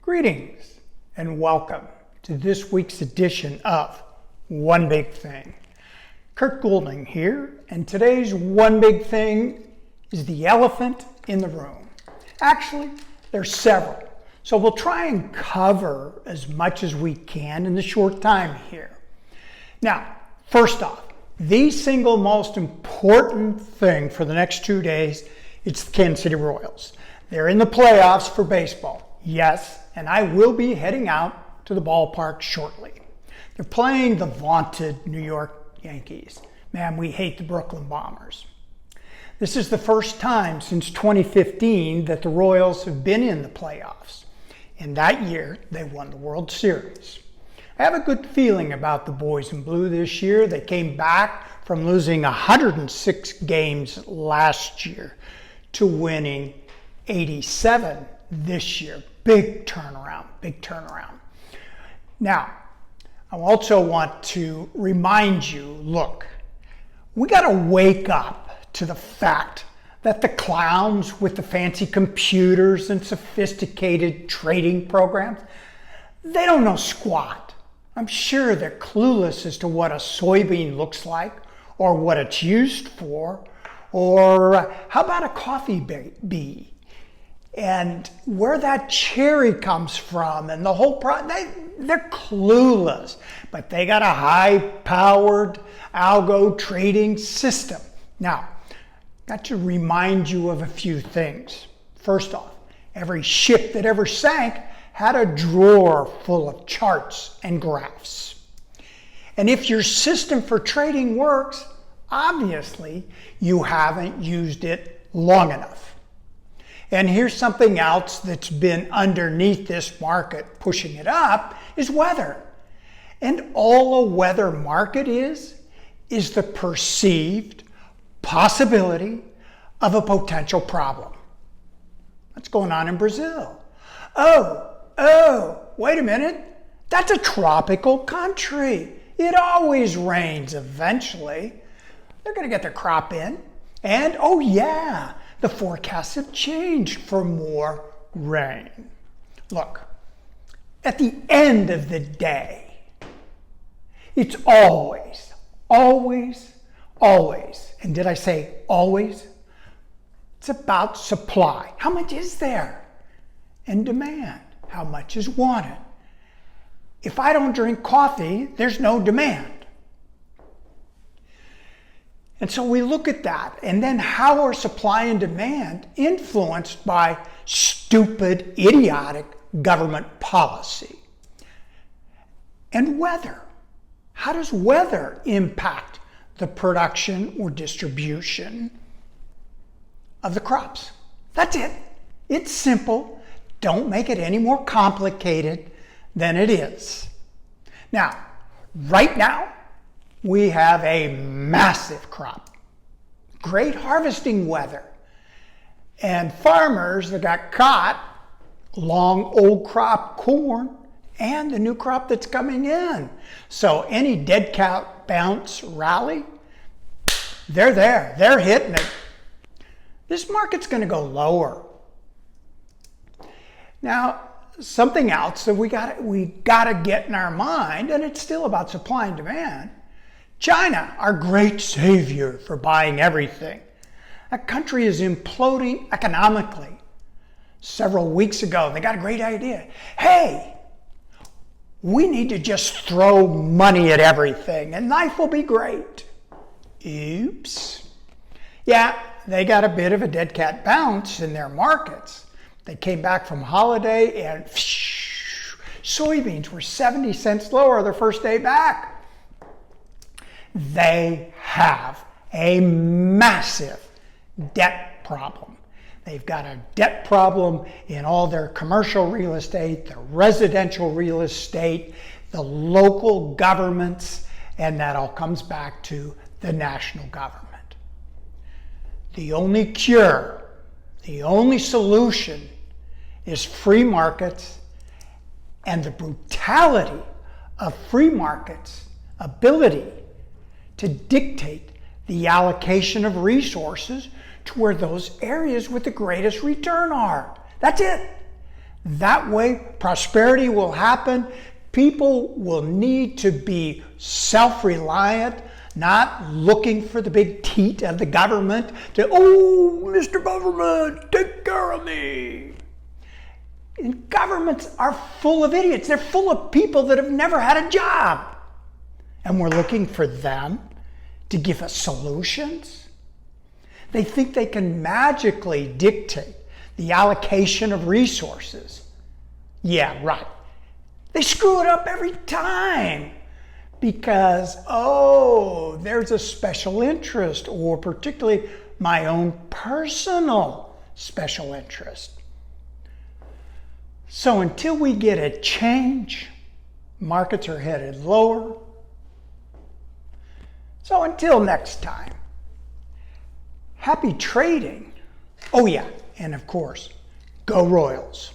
Greetings and welcome to this week's edition of One Big Thing. Kurt Goulding here, and today's One Big Thing is the elephant in the room. Actually, there's several, so we'll try and cover as much as we can in the short time here. Now, first off, the single most important thing for the next 2 days, it's the Kansas City Royals. They're in the playoffs for baseball, yes, and I will be heading out to the ballpark shortly. They're playing the vaunted New York Yankees. Man, we hate the Brooklyn Bombers. This is the first time since 2015 that the Royals have been in the playoffs. And that year, they won the World Series. I have a good feeling about the boys in blue this year. They came back from losing 106 games last year to winning 87 this year. Big turnaround, big turnaround. Now, I also want to remind you, look, we got to wake up to the fact that the clowns with the fancy computers and sophisticated trading programs, they don't know squat. I'm sure they're clueless as to what a soybean looks like or what it's used for, or how about a coffee bee? And where that cherry comes from and the whole they're clueless, but they got a high-powered algo trading system. Now, got to remind you of a few things. First off, every ship that ever sank had a drawer full of charts and graphs. And if your system for trading works, obviously you haven't used it long enough. And here's something else that's been underneath this market pushing it up is weather. And all a weather market is the perceived possibility of a potential problem. What's going on in Brazil? Oh, wait a minute. That's a tropical country. It always rains eventually. They're going to get their crop in. And oh yeah, the forecasts have changed for more rain. Look, at the end of the day, it's always, and did I say always? It's about supply. How much is there? And demand. How much is wanted? If I don't drink coffee, there's no demand. And so we look at that, and then how are supply and demand influenced by stupid, idiotic government policy? And weather. How does weather impact the production or distribution of the crops? That's it. It's simple. Don't make it any more complicated than it is. Now, right now, we have a massive crop, great harvesting weather, and farmers that got caught long old crop corn and the new crop that's coming in. So any dead cat bounce rally, they're there, they're hitting it. This market's going to go lower. Now, something else that we got to get in our mind, and it's still about supply and demand. China, our great savior for buying everything. That country is imploding economically. Several weeks ago, they got a great idea. Hey, we need to just throw money at everything and life will be great. Oops. Yeah, they got a bit of a dead cat bounce in their markets. They came back from holiday and soybeans were 70 cents lower their first day back. They have a massive debt problem. They've got a debt problem in all their commercial real estate, the residential real estate, the local governments, and that all comes back to the national government. The only cure, the only solution is free markets and the brutality of free markets' ability to dictate the allocation of resources to where those areas with the greatest return are. That's it. That way, prosperity will happen. People will need to be self-reliant, not looking for the big teat of the government to, oh, Mr. Government, take care of me. And governments are full of idiots. They're full of people that have never had a job. And we're looking for them to give us solutions. They think they can magically dictate the allocation of resources. Yeah, right. They screw it up every time because, oh, there's a special interest, or particularly my own personal special interest. So until we get a change, markets are headed lower. So until next time, happy trading. Oh yeah, and of course, go Royals.